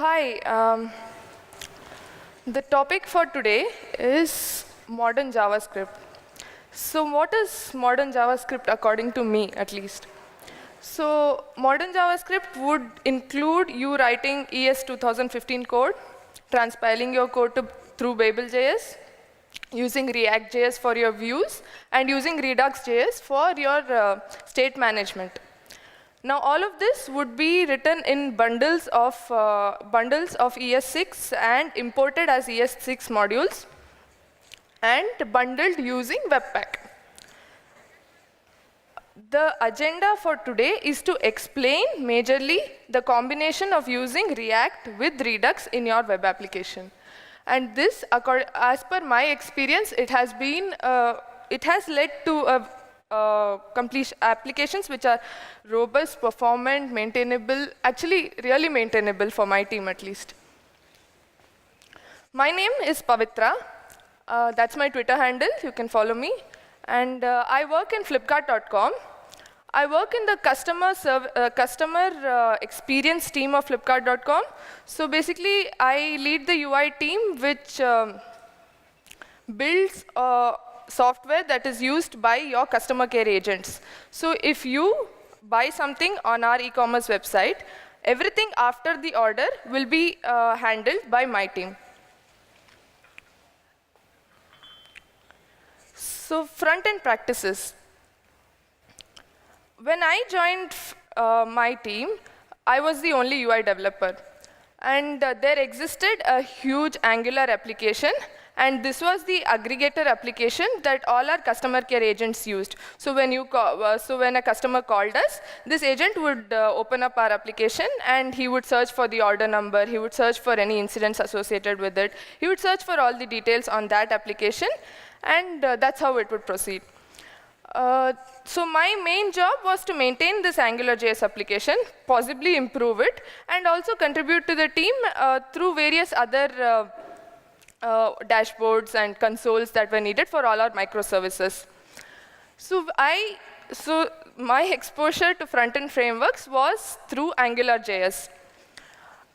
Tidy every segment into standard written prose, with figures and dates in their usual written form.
Hi, the topic for today is modern JavaScript. So what is modern JavaScript according to me, at least? So modern JavaScript would include you writing ES 2015 code, transpiling your code through Babel.js, using React.js for your views, and using Redux.js for your state management. Now, all of this would be written in bundles of ES6 and imported as ES6 modules and bundled using Webpack. The agenda for today is to explain majorly the combination of using React with Redux in your web application. And this, as per my experience, it has led to applications which are robust, performant, maintainable, actually really maintainable for my team at least. My name is Pavitra. That's my Twitter handle. You can follow me. And I work in Flipkart.com. I work in the customer experience team of Flipkart.com. So basically, I lead the UI team which builds software that is used by your customer care agents. So if you buy something on our e-commerce website, everything after the order will be handled by my team. So front-end practices. When I joined my team, I was the only UI developer. And there existed a huge Angular application. And this was the aggregator application that all our customer care agents used. So when a customer called us, this agent would open up our application, and he would search for the order number. He would search for any incidents associated with it. He would search for all the details on that application, and that's how it would proceed. So my main job was to maintain this AngularJS application, possibly improve it, and also contribute to the team through various other dashboards and consoles that were needed for all our microservices. So my exposure to front-end frameworks was through AngularJS.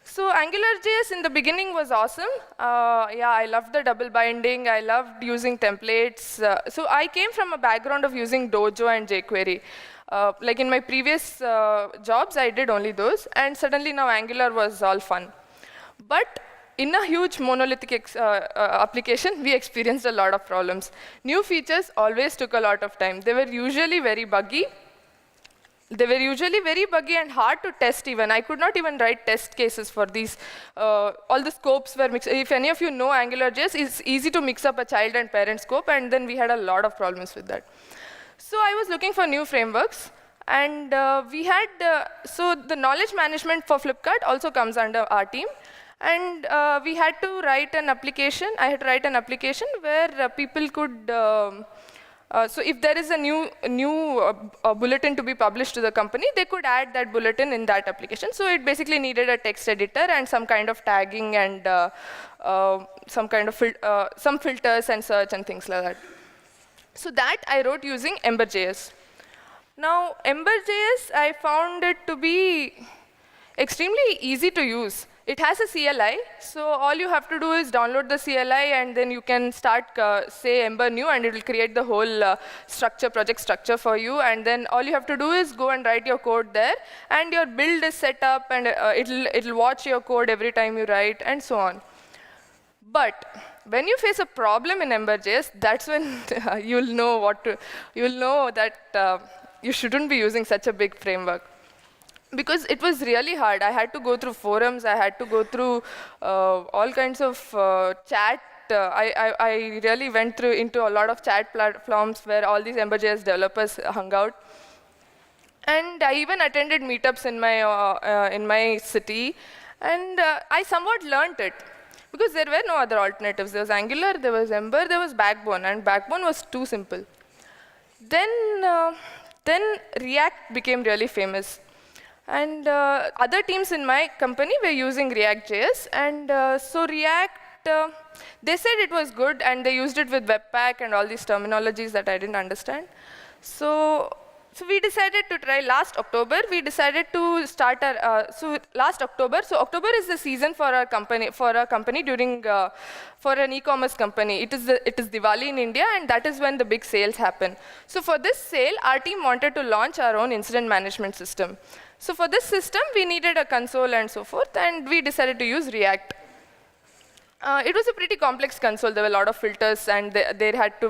So AngularJS in the beginning was awesome. Yeah, I loved the double binding. I loved using templates. So I came from a background of using Dojo and jQuery. Like in my previous jobs, I did only those. And suddenly now Angular was all fun. But in a huge monolithic application, we experienced a lot of problems. New features always took a lot of time. They were usually very buggy. And hard to test even. I could not even write test cases for these. All the scopes were mixed. If any of you know AngularJS, it's easy to mix up a child and parent scope, and then we had a lot of problems with that. So I was looking for new frameworks. And so the knowledge management for Flipkart also comes under our team. And we had to write an application. I had to write an application where people could, so if there is a new bulletin to be published to the company, they could add that bulletin in that application. So it basically needed a text editor and some kind of tagging and some filters and search and things like that. So that I wrote using Ember.js. Now, Ember.js, I found it to be extremely easy to use. It has a CLI, so all you have to do is download the CLI, and then you can start, say, Ember new, and it will create the whole project structure for you. And then all you have to do is go and write your code there, and your build is set up, and it'll watch your code every time you write, and so on. But when you face a problem in Ember.js, that's when you'll know that you shouldn't be using such a big framework. Because it was really hard. I had to go through forums. I had to go through all kinds of chat. I really went into a lot of chat platforms where all these Ember.js developers hung out. And I even attended meetups in my city. And I somewhat learned it. Because there were no other alternatives. There was Angular, there was Ember, there was Backbone. And Backbone was too simple. Then React became really famous. And other teams in my company were using React.js. And so React, they said it was good, and they used it with Webpack and all these terminologies that I didn't understand. So So we decided to try last October. We decided to start our, last October. So October is the season for our company during, for an e-commerce company. It is Diwali in India, and that is when the big sales happen. So for this sale, our team wanted to launch our own incident management system. So for this system, we needed a console and so forth, and we decided to use React. It was a pretty complex console. There were a lot of filters, and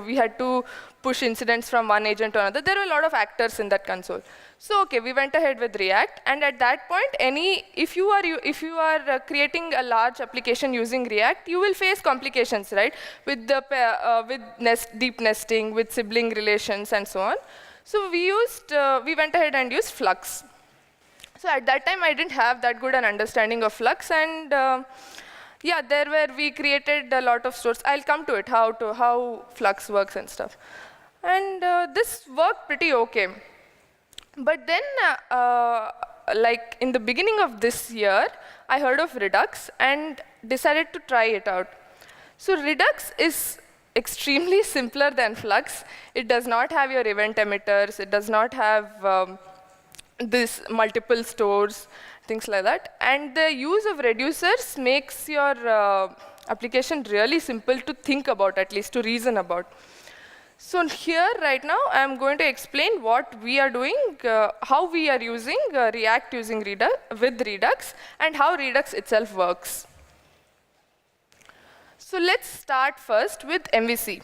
we had to push incidents from one agent to another. There were a lot of actors in that console. So okay, we went ahead with React, and at that point, if you are creating a large application using React, you will face complications, right? With deep nesting, with sibling relations, and so on. So we went ahead and used Flux. So at that time, I didn't have that good an understanding of Flux, and yeah, we created a lot of stores. I'll come to it, how Flux works and stuff. And this worked pretty okay. But then, like in the beginning of this year, I heard of Redux and decided to try it out. So Redux is extremely simpler than Flux. It does not have your event emitters. It does not have this multiple stores, things like that. And the use of reducers makes your application really simple to think about, at least to reason about. So here, right now, I'm going to explain what we are doing, how we are using React with Redux, and how Redux itself works. So let's start first with MVC.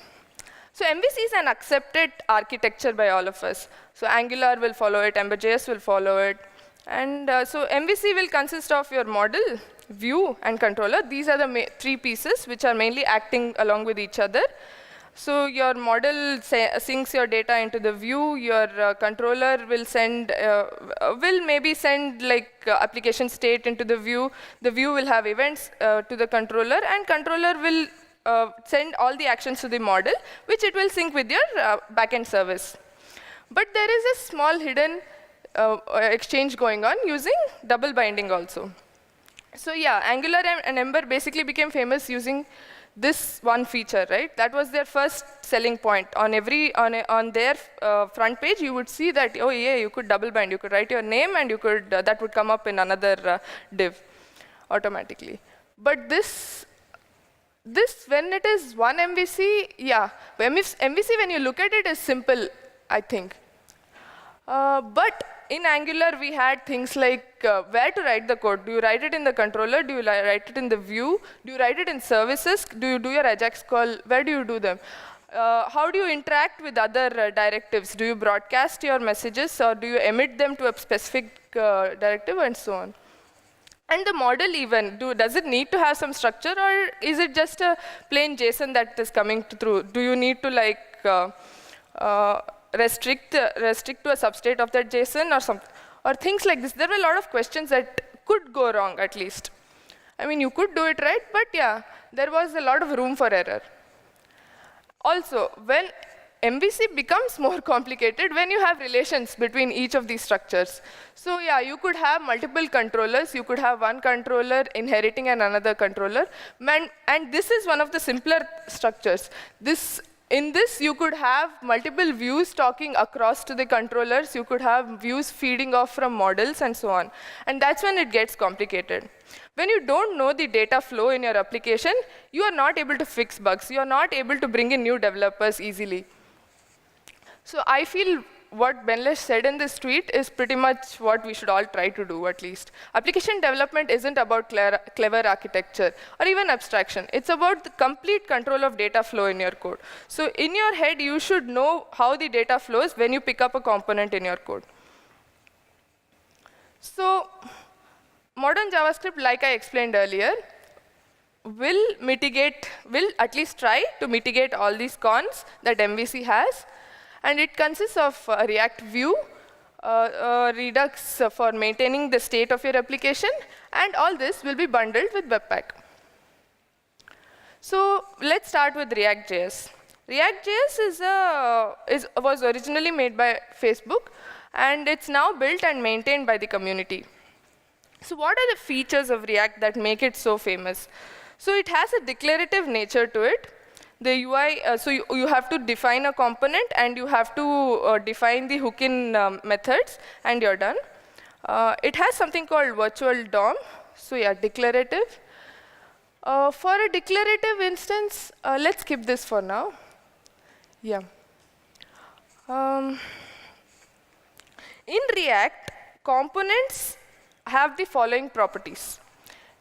So MVC is an accepted architecture by all of us. So Angular will follow it, Ember.js will follow it. And so MVC will consist of your model, view, and controller. These are the three pieces which are mainly acting along with each other. So your model syncs your data into the view. Your controller will maybe send like application state into the view. The view will have events to the controller, and controller will send all the actions to the model, which it will sync with your backend service. But there is a small hidden exchange going on using double binding also. So yeah, Angular and Ember basically became famous using this one feature, right? That was their first selling point. On their front page, you would see that, oh yeah, you could double bind. You could write your name, and that would come up in another div automatically. But this, when it is one MVC, yeah, MVC, when you look at it, is simple, I think. But in Angular, we had things like where to write the code. Do you write it in the controller? Do you write it in the view? Do you write it in services? Do you do your Ajax call? Where do you do them? How do you interact with other directives? Do you broadcast your messages, or do you emit them to a specific directive, and so on? And the model even, does it need to have some structure, or is it just a plain JSON that is coming through? Do you need to like restrict to a substrate of that JSON or something, or things like this? There were a lot of questions that could go wrong, at least. I mean, you could do it right, but yeah, there was a lot of room for error. Also, when MVC becomes more complicated when you have relations between each of these structures. So yeah, you could have multiple controllers. You could have one controller inheriting another controller. And this is one of the simpler structures. In this, you could have multiple views talking across to the controllers. You could have views feeding off from models, and so on. And that's when it gets complicated. When you don't know the data flow in your application, you are not able to fix bugs. You are not able to bring in new developers easily. So I feel what Benlesh said in this tweet is pretty much what we should all try to do, at least. Application development isn't about clever architecture or even abstraction. It's about the complete control of data flow in your code. So in your head, you should know how the data flows when you pick up a component in your code. So modern JavaScript, like I explained earlier, will at least try to mitigate all these cons that MVC has. And it consists of a React View, Redux for maintaining the state of your application, and all this will be bundled with Webpack. So let's start with React.js. React.js was originally made by Facebook, and it's now built and maintained by the community. So what are the features of React that make it so famous? So it has a declarative nature to it. The UI, so you have to define a component and you have to define the hook-in methods, and you're done. It has something called virtual DOM. So yeah, declarative. For a declarative instance, let's skip this for now. Yeah. In React, components have the following properties.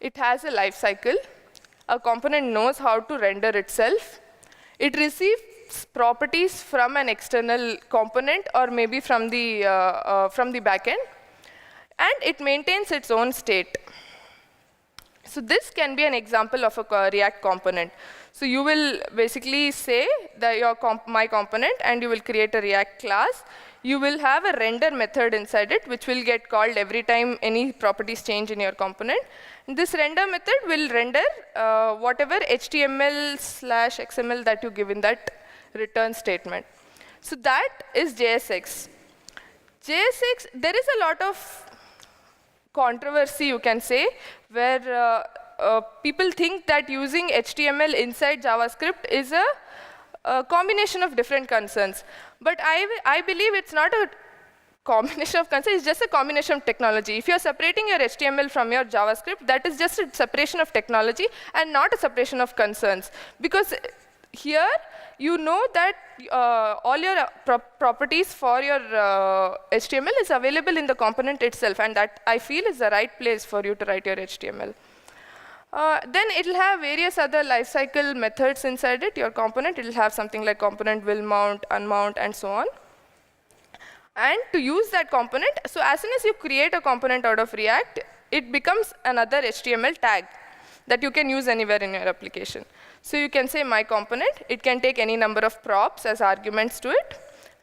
It has a life cycle. A component knows how to render itself. It receives properties from an external component or maybe from the backend. And it maintains its own state. So this can be an example of a React component. So you will basically say that my component, and you will create a React class. You will have a render method inside it, which will get called every time any properties change in your component. And this render method will render whatever HTML/XML that you give in that return statement. So that is JSX. JSX, there is a lot of controversy, you can say, where people think that using HTML inside JavaScript is a combination of different concerns. But I believe it's not a combination of concerns, it's just a combination of technology. If you're separating your HTML from your JavaScript, that is just a separation of technology and not a separation of concerns. Because here, you know that all your properties for your HTML is available in the component itself, and that I feel is the right place for you to write your HTML. Then it'll have various other lifecycle methods inside it, your component. It'll have something like component will mount, unmount, and so on. And to use that component, so as soon as you create a component out of React, it becomes another HTML tag that you can use anywhere in your application. So you can say my component. It can take any number of props as arguments to it.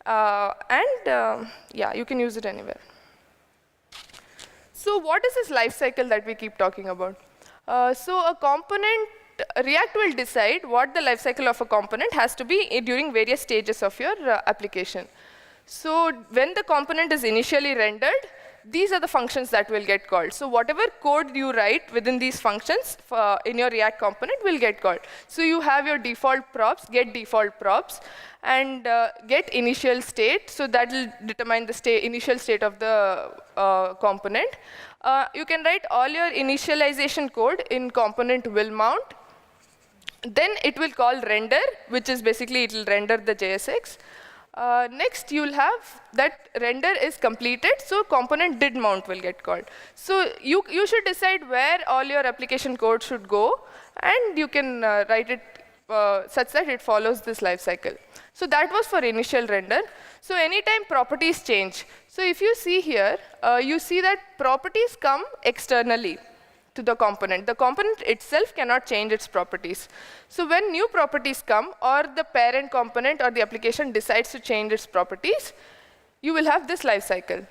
Yeah, you can use it anywhere. So what is this life cycle that we keep talking about? So a component, React will decide what the life cycle of a component has to be during various stages of your application. So when the component is initially rendered, these are the functions that will get called. So whatever code you write within these functions in your React component will get called. So you have your default props, get default props, and get initial state. So that will determine the initial state of the component. You can write all your initialization code in component will mount. Then it will call render, which is basically it will render the JSX. Next, you'll have that render is completed, so component did mount will get called. So you should decide where all your application code should go, and you can write it such that it follows this life cycle. So that was for initial render. So anytime properties change. So if you see here, you see that properties come externally to the component. The component itself cannot change its properties. So when new properties come, or the parent component or the application decides to change its properties, you will have this life cycle.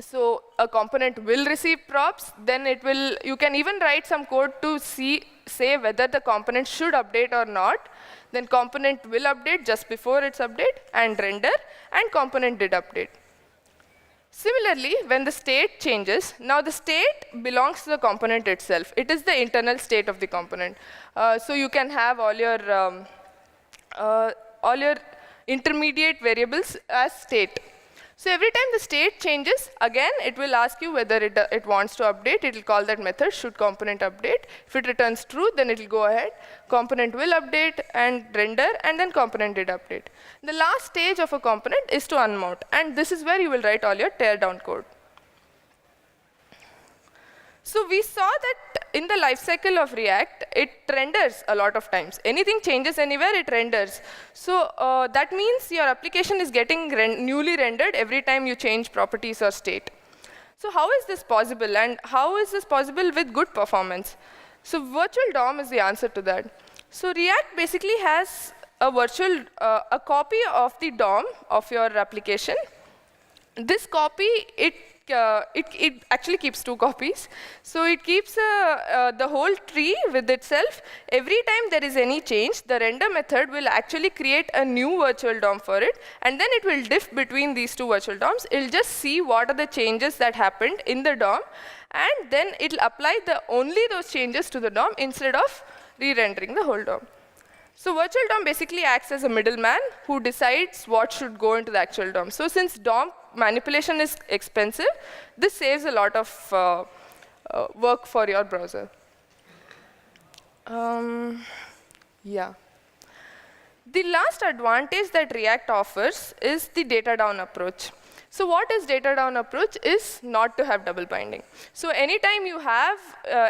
So a component will receive props, then you can even write some code to say whether the component should update or not. Then component will update just before its update, and render, and component did update. Similarly, when the state changes, now the state belongs to the component itself. It is the internal state of the component. So you can have all your intermediate variables as state. So every time the state changes, again, it will ask you whether it wants to update. It will call that method, should component update. If it returns true, then it will go ahead. Component will update and render, and then component did update. The last stage of a component is to unmount. And this is where you will write all your teardown code. So we saw that in the lifecycle of React, it renders a lot of times. Anything changes anywhere, it renders. So that means your application is getting newly rendered every time you change properties or state. So how is this possible? And how is this possible with good performance? So virtual DOM is the answer to that. So React basically has a copy of the DOM of your application. This copy, it actually keeps two copies. So it keeps the whole tree with itself. Every time there is any change, the render method will actually create a new virtual DOM for it, and then it will diff between these two virtual DOMs. It'll just see what are the changes that happened in the DOM, and then it'll apply only those changes to the DOM instead of re-rendering the whole DOM. So virtual DOM basically acts as a middleman who decides what should go into the actual DOM. So since DOM manipulation is expensive, this saves a lot of work for your browser. Yeah. The last advantage that React offers is the data down approach. So what is data down approach is not to have double binding. So anytime you have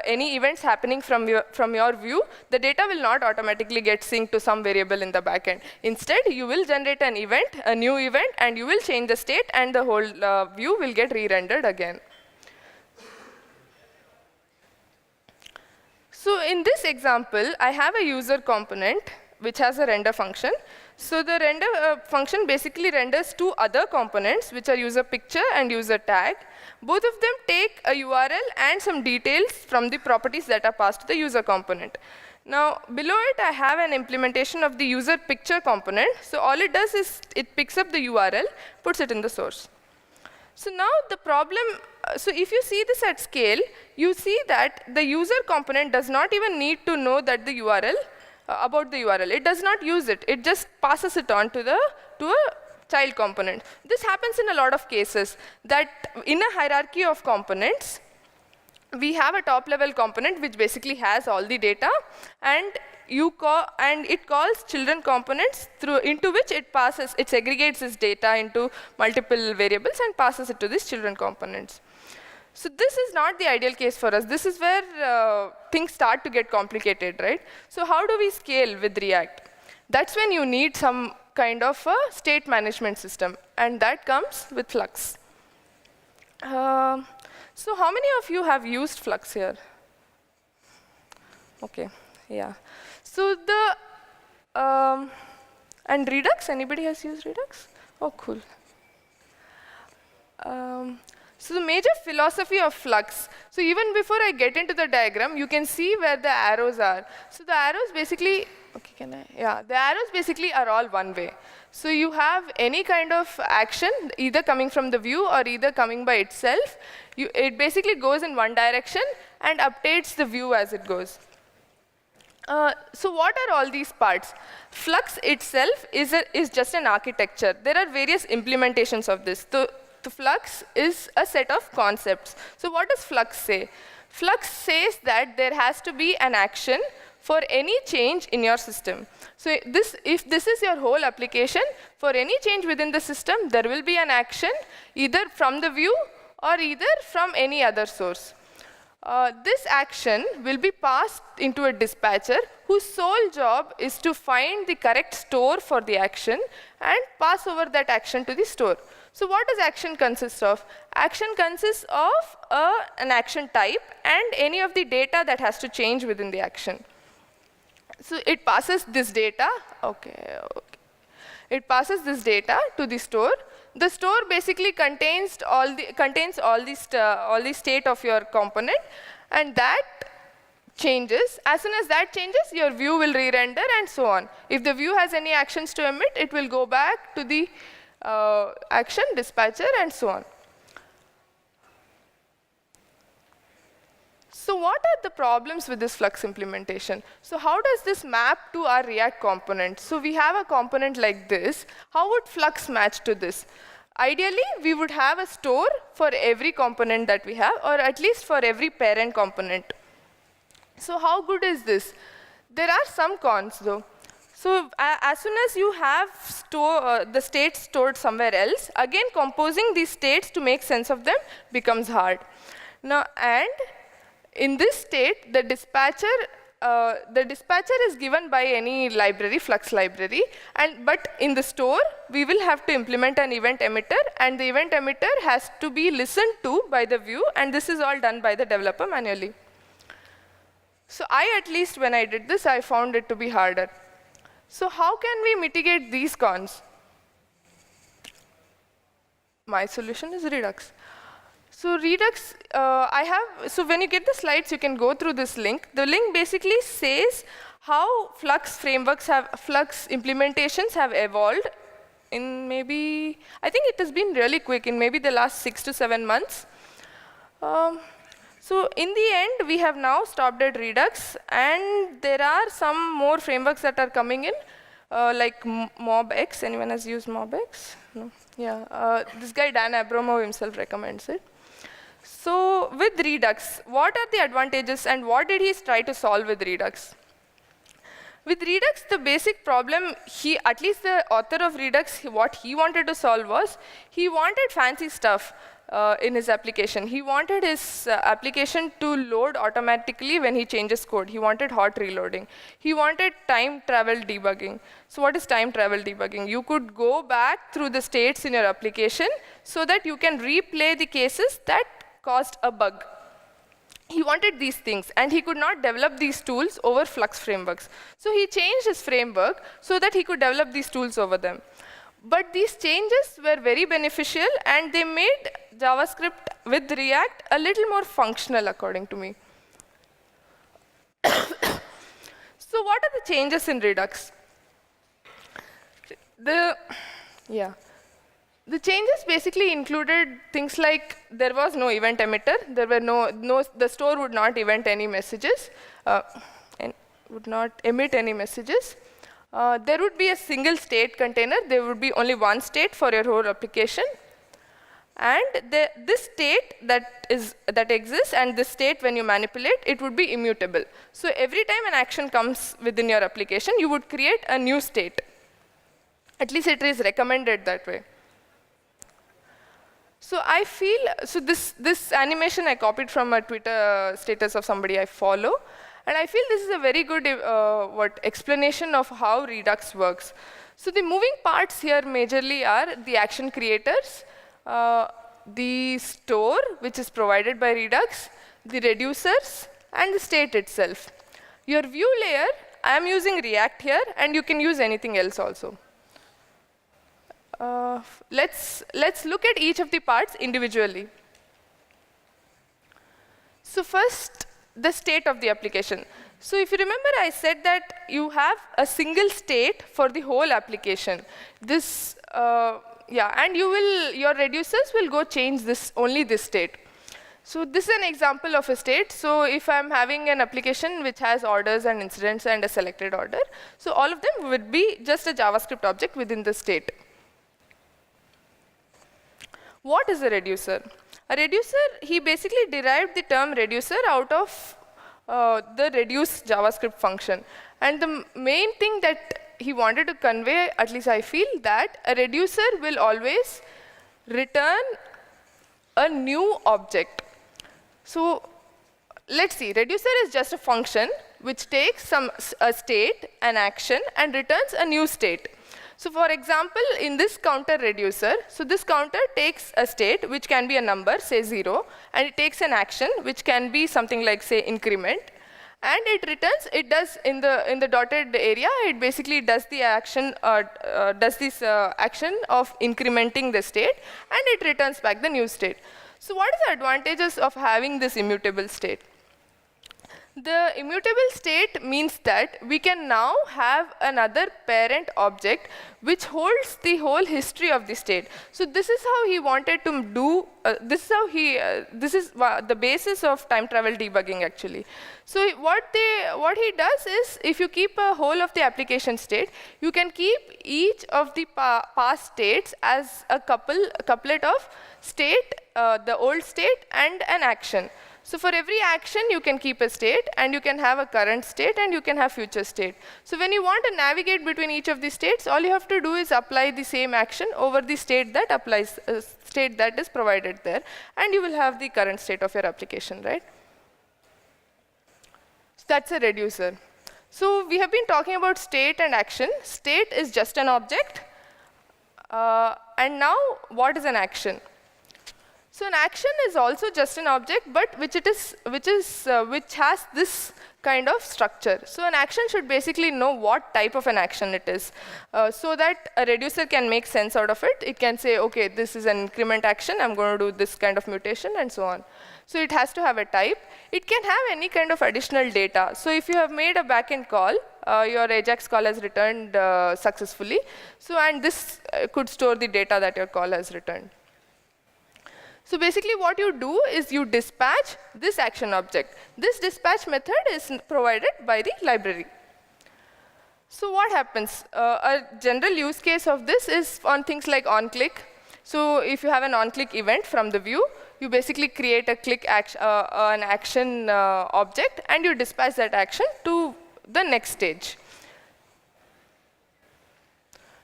any events happening from your view, the data will not automatically get synced to some variable in the backend. Instead, you will generate an event, a new event, and you will change the state, and the whole view will get re-rendered again. So in this example, I have a user component which has a render function. So the render function basically renders two other components, which are user picture and user tag. Both of them take a URL and some details from the properties that are passed to the user component. Now, below it, I have an implementation of the user picture component. So all it does is it picks up the URL, puts it in the source. So now the problem, so if you see this at scale, you see that the user component does not even need to know that the URL, about the URL. It does not use it. It just passes it on to a child component. This happens in a lot of cases, that in a hierarchy of components, we have a top-level component which basically has all the data, and it calls children components into which it segregates its data into multiple variables and passes it to these children components. So this is not the ideal case for us. This is where things start to get complicated, right? So how do we scale with React? That's when you need some kind of a state management system, and that comes with Flux. So how many of you have used Flux here? OK, yeah. So and Redux, anybody has used Redux? Oh, cool. So the major philosophy of Flux, so even before I get into the diagram, you can see where the arrows are. So the arrows basically, the arrows basically are all one way. So you have any kind of action, either coming from the view or either coming by itself. It basically goes in one direction and updates the view as it goes. So what are all these parts? Flux itself is just an architecture. There are various implementations of this. The Flux is a set of concepts. So what does Flux say? Flux says that there has to be an action for any change in your system. So if this is your whole application, for any change within the system, there will be an action either from the view or either from any other source. This action will be passed into a dispatcher whose sole job is to find the correct store for the action and pass over that action to the store. So what does action consist of? Action consists of an action type and any of the data that has to change within the action. So it passes this data. It passes this data to the store. The store basically contains all the state of your component, and that changes. As soon as that changes, your view will re-render and so on. If the view has any actions to emit, it will go back to the action dispatcher and so on. So what are the problems with this Flux implementation? So how does this map to our React component? So we have a component like this. How would Flux match to this? Ideally, we would have a store for every component that we have, or at least for every parent component. So how good is this? There are some cons, though. So as soon as you have the states stored somewhere else, again, composing these states to make sense of them becomes hard. Now, and in this state, the dispatcher is given by any library, Flux library, but in the store, we will have to implement an event emitter, and the event emitter has to be listened to by the view, and this is all done by the developer manually. So at least when I did this, I found it to be harder. So how can we mitigate these cons? My solution is Redux. So Redux, so when you get the slides, you can go through this link. The link basically says how Flux implementations have evolved in maybe, I think it has been really quick, in maybe the last 6 to 7 months. So in the end, we have now stopped at Redux, and there are some more frameworks that are coming in, like MobX. Anyone has used MobX? No? Yeah, this guy Dan Abramov himself recommends it. So with Redux, what are the advantages and what did he try to solve with Redux? With Redux, the basic problem, at least the author of Redux, what he wanted to solve was, he wanted fancy stuff in his application. He wanted his application to load automatically when he changes code. He wanted hot reloading. He wanted time travel debugging. So what is time travel debugging? You could go back through the states in your application so that you can replay the cases that caused a bug. He wanted these things, and he could not develop these tools over Flux frameworks. So he changed his framework so that he could develop these tools over them. But these changes were very beneficial, and they made JavaScript with React a little more functional, according to me. So what are the changes in Redux? The changes basically included things like there was no event emitter, there were the store would not event any messages, and would not emit any messages. There would be a single state container. There would be only one state for your whole application. And this state that exists and this state when you manipulate, it would be immutable. So every time an action comes within your application, you would create a new state. At least it is recommended that way. So I feel, so this animation I copied from a Twitter status of somebody I follow. And I feel this is a very good explanation of how Redux works. So the moving parts here majorly are the action creators, the store, which is provided by Redux, the reducers, and the state itself. Your view layer, I am using React here, and you can use anything else also. Let's look at each of the parts individually. So first, the state of the application. So if you remember, I said that you have a single state for the whole application. This, and your reducers will go change only this state. So this is an example of a state. So if I'm having an application which has orders and incidents and a selected order, so all of them would be just a JavaScript object within the state. What is a reducer? A reducer, he basically derived the term reducer out of the reduce JavaScript function. And the main thing that he wanted to convey, at least I feel, that a reducer will always return a new object. So let's see, reducer is just a function which takes a state, an action, and returns a new state. So for example, in this counter reducer, so this counter takes a state, which can be a number, say 0, and it takes an action, which can be something like, say, increment, and it returns, it does, in the dotted area, it basically does the action, does this action of incrementing the state, and it returns back the new state. So what are the advantages of having this immutable state? The immutable state means that we can now have another parent object which holds the whole history of the state. So this is how he wanted to do, this is the basis of time travel debugging actually. So what he does is, if you keep a whole of the application state, you can keep each of the past states as a couplet of state, the old state and an action. So for every action, you can keep a state, and you can have a current state, and you can have future state. So when you want to navigate between each of these states, all you have to do is apply the same action over the state that applies, state that is provided there, and you will have the current state of your application, right? So that's a reducer. So we have been talking about state and action. State is just an object, and now what is an action? So an action is also just an object, but which has this kind of structure. So an action should basically know what type of an action it is, so that a reducer can make sense out of it. It can say, okay, this is an increment action, I'm going to do this kind of mutation, and so on. So it has to have a type. It can have any kind of additional data. So if you have made a backend call, your AJAX call has returned successfully. So and this could store the data that your call has returned. So basically what you do is you dispatch this action object. This dispatch method is provided by the library. So what happens? A general use case of this is on things like on-click. So if you have an on-click event from the view, you basically create a click action, an action object, and you dispatch that action to the next stage.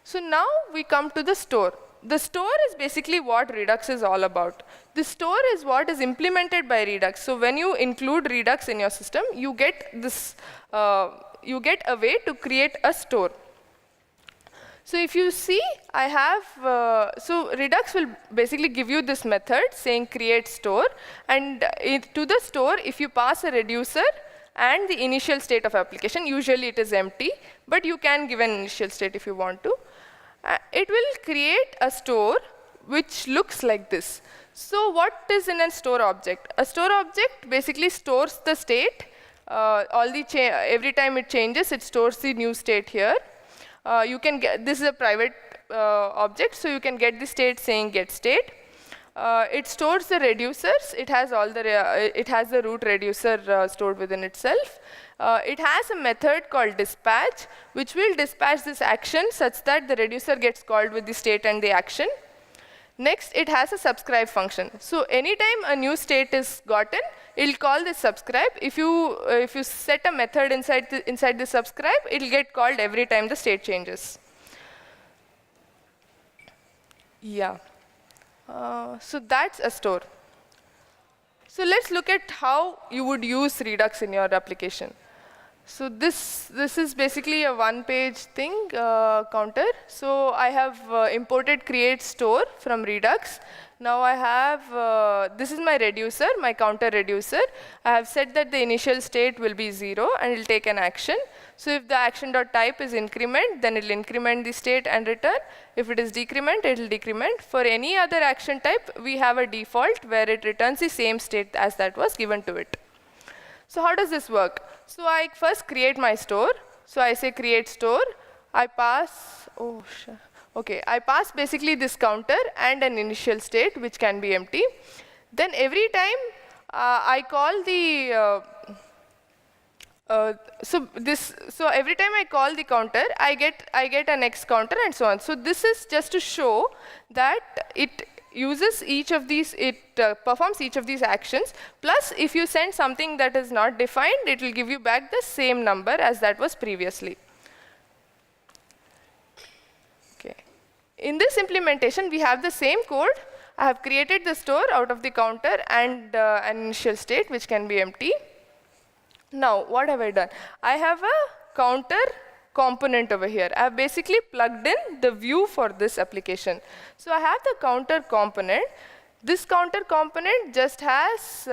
So now we come to the store. The store is basically what Redux is all about. The store is what is implemented by Redux. So when you include Redux in your system, you get this, you get a way to create a store. So if you see, I have, so Redux will basically give you this method saying create store. And to the store, if you pass a reducer and the initial state of application, usually it is empty, but you can give an initial state if you want to. It will create a store which looks like this. So what is in a store object? A store object basically stores the state. Every time it changes, it stores the new state here. You can get, this is a private object, so you can get the state saying get state. It stores the reducers. It has all the it has the root reducer stored within itself. It has a method called dispatch, which will dispatch this action such that the reducer gets called with the state and the action. Next, it has a subscribe function. So anytime a new state is gotten, it will call this subscribe. If you set a method inside the subscribe, it will get called every time the state changes. Yeah. So that's a store. So let's look at how you would use Redux in your application. So this is basically a one-page thing, counter. So I have imported create store from Redux. Now I have, this is my reducer, my counter reducer. I have said that the initial state will be 0, and it will take an action. So if the action.type is increment, then it will increment the state and return. If it is decrement, it will decrement. For any other action type, we have a default where it returns the same state as that was given to it. So how does this work? So I first create my store. So I say create store. I pass, I pass basically this counter and an initial state, which can be empty. Then every time I call the, so every time I call the counter, I get an X counter and so on. So this is just to show that it uses each of these, performs each of these actions. Plus, if you send something that is not defined, it will give you back the same number as that was previously. Okay. In this implementation, we have the same code. I have created the store out of the counter and an initial state, which can be empty. Now, what have I done? I have a counter component over here. I have basically plugged in the view for this application. So I have the counter component. This counter component just has,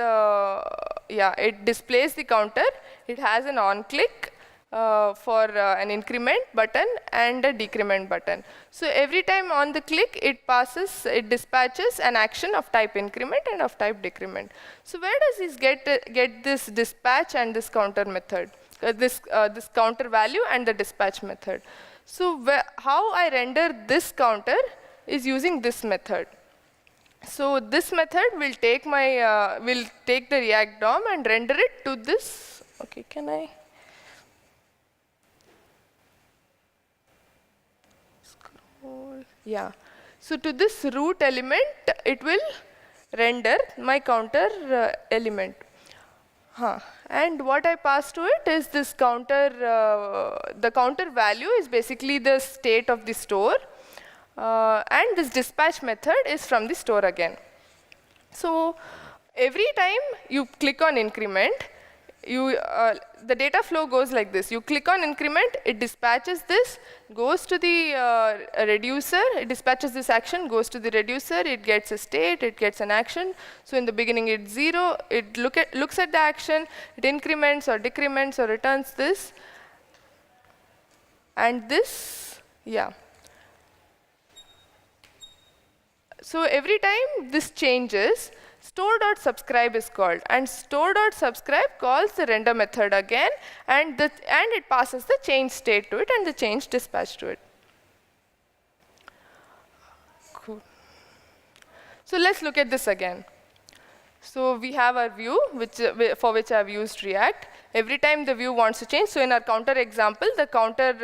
it displays the counter. It has an on-click for an increment button and a decrement button. So every time on the click, it dispatches an action of type increment and of type decrement. So where does this get this dispatch and this counter method? This counter value and the dispatch method. So how I render this counter is using this method. So this method will take my the React DOM and render it to this. Okay, can I scroll? Yeah. So to this root element, it will render my counter element. And what I pass to it is this counter, the counter value is basically the state of the store. And this dispatch method is from the store again. So every time you click on increment, the data flow goes like this. You click on increment, it dispatches this, goes to the reducer, it dispatches this action, goes to the reducer, it gets a state, it gets an action. So in the beginning it's 0, it looks at the action, it increments or decrements or returns this. And this, So every time this changes, store.subscribe is called, and store.subscribe calls the render method again, and it passes the change state to it and the change dispatch to it. Cool. So let's look at this again. So we have our view, for which I've used React. Every time the view wants to change, so in our counter example, the counter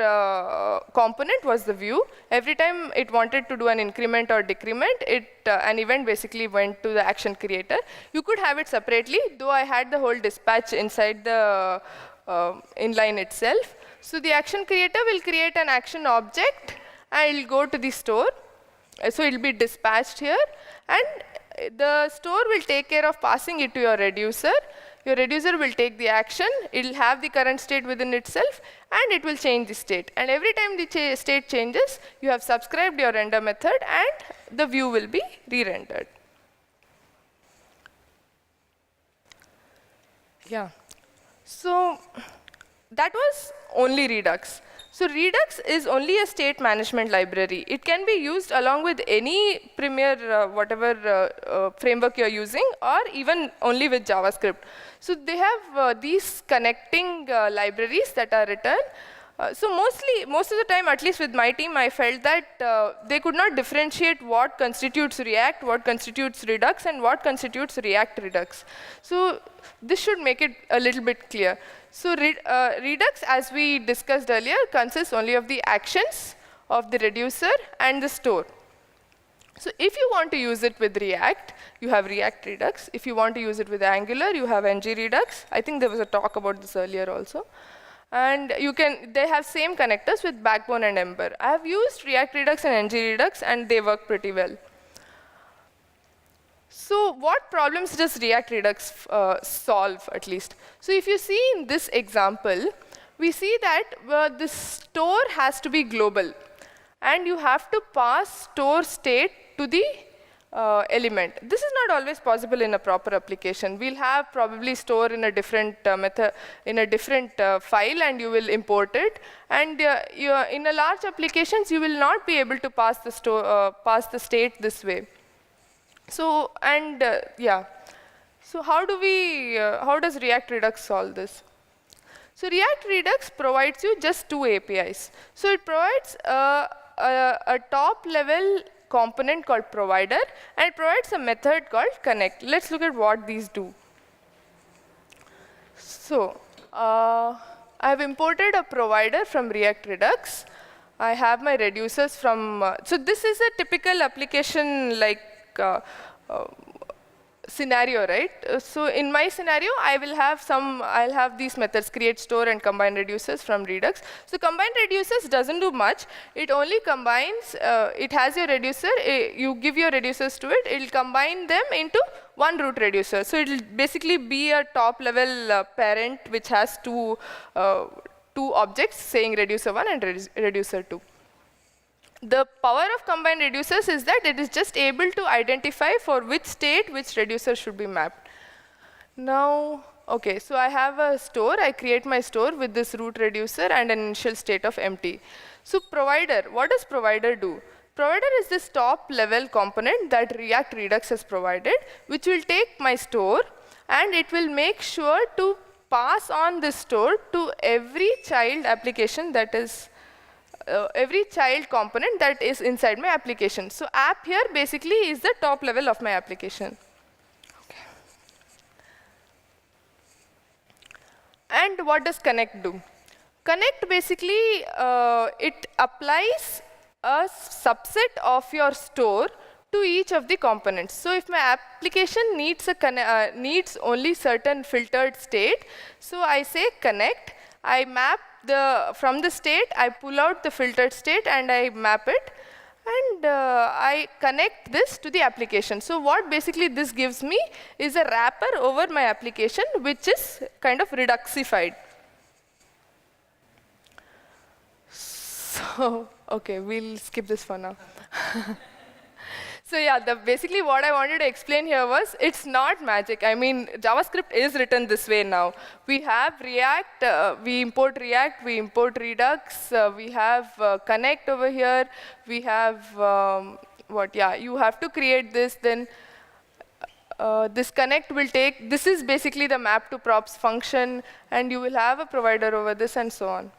component was the view. Every time it wanted to do an increment or decrement, an event basically went to the action creator. You could have it separately, though I had the whole dispatch inside the inline itself. So the action creator will create an action object, and it'll go to the store. So it'll be dispatched here, and the store will take care of passing it to your reducer. Your reducer will take the action, it'll have the current state within itself, and it will change the state. And every time the state changes, you have subscribed your render method, and the view will be re-rendered. Yeah. So that was only Redux. So Redux is only a state management library. It can be used along with any Premiere, whatever framework you're using, or even only with JavaScript. So they have these connecting libraries that are written. So most of the time, at least with my team, I felt that they could not differentiate what constitutes React, what constitutes Redux, and what constitutes React Redux. So this should make it a little bit clear. So Redux, as we discussed earlier, consists only of the actions of the reducer and the store. So if you want to use it with React, you have React Redux. If you want to use it with Angular, you have ng Redux. I think there was a talk about this earlier also. And they have same connectors with Backbone and Ember. I have used React Redux and ng Redux, and they work pretty well. So what problems does React Redux solve, at least? So if you see in this example, we see that the store has to be global. And you have to pass store state to the element. This is not always possible in a proper application. We'll have probably store in a different method, in a different file, and you will import it. And in a large applications, you will not be able to pass the state this way. So yeah. So how does React Redux solve this? So React Redux provides you just two APIs. So it provides a top-level component called provider, and it provides a method called connect. Let's look at what these do. So I have imported a provider from React Redux. I have my reducers from, so this is a typical application like scenario, right? So in my scenario, I'll have these methods, create, store, and combine reducers from Redux. So combine reducers doesn't do much. It only combines, it has your reducer, you give your reducers to it, it'll combine them into one root reducer. So it'll basically be a top-level parent which has two objects saying reducer 1 and reducer 2. The power of combined reducers is that it is just able to identify for which state which reducer should be mapped. Now, okay, so I have a store. I create my store with this root reducer and an initial state of empty. So provider, what does provider do? Provider is this top-level component that React Redux has provided, which will take my store, and it will make sure to pass on this store to every child application that is every child component that is inside my application. So app here basically is the top level of my application. Okay. And what does connect do? Connect basically, it applies a subset of your store to each of the components. So if my application needs only certain filtered state, so I say connect, I map from the state, I pull out the filtered state and I map it, and I connect this to the application. So what basically this gives me is a wrapper over my application, which is kind of reduxified. So, okay, we'll skip this for now. So yeah, basically what I wanted to explain here was, it's not magic. I mean, JavaScript is written this way now. We have React, we import React, we import Redux, we have Connect over here, we have, you have to create this, then this Connect will take, this is basically the map to props function, and you will have a provider over this, and so on.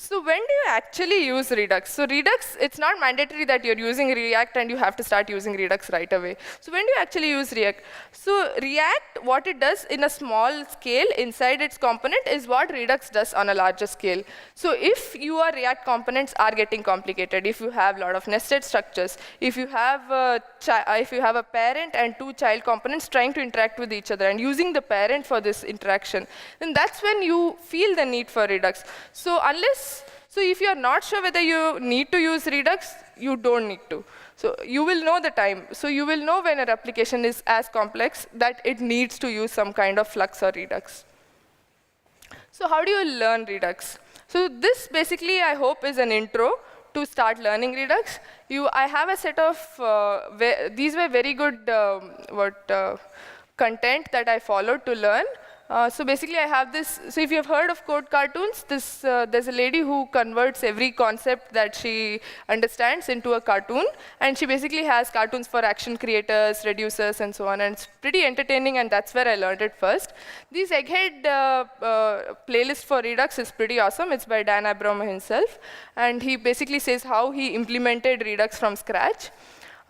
So when do you actually use Redux? So Redux, it's not mandatory that you're using React and you have to start using Redux right away. So when do you actually use React? So React, what it does in a small scale inside its component is what Redux does on a larger scale. So if your React components are getting complicated, if you have a lot of nested structures, if you have a parent and two child components trying to interact with each other and using the parent for this interaction, then that's when you feel the need for Redux. So if you're not sure whether you need to use Redux, you don't need to. So you will know the time. So you will know when an application is as complex that it needs to use some kind of Flux or Redux. So how do you learn Redux? So this basically, I hope, is an intro to start learning Redux. I have a set of, these were very good content that I followed to learn. So basically, I have this. So if you've heard of code cartoons, there's a lady who converts every concept that she understands into a cartoon. And she basically has cartoons for action creators, reducers, and so on. And it's pretty entertaining, and that's where I learned it first. This Egghead playlist for Redux is pretty awesome. It's by Dan Abram himself. And he basically says how he implemented Redux from scratch.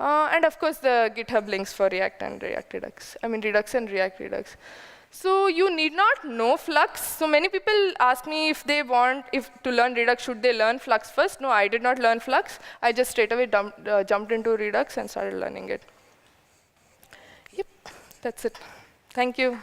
And of course, the GitHub links for React and React Redux. I mean, Redux and React Redux. So you need not know Flux. So many people ask me if they want to learn Redux, should they learn Flux first? No, I did not learn Flux. I just straight away jumped into Redux and started learning it. Yep, that's it. Thank you.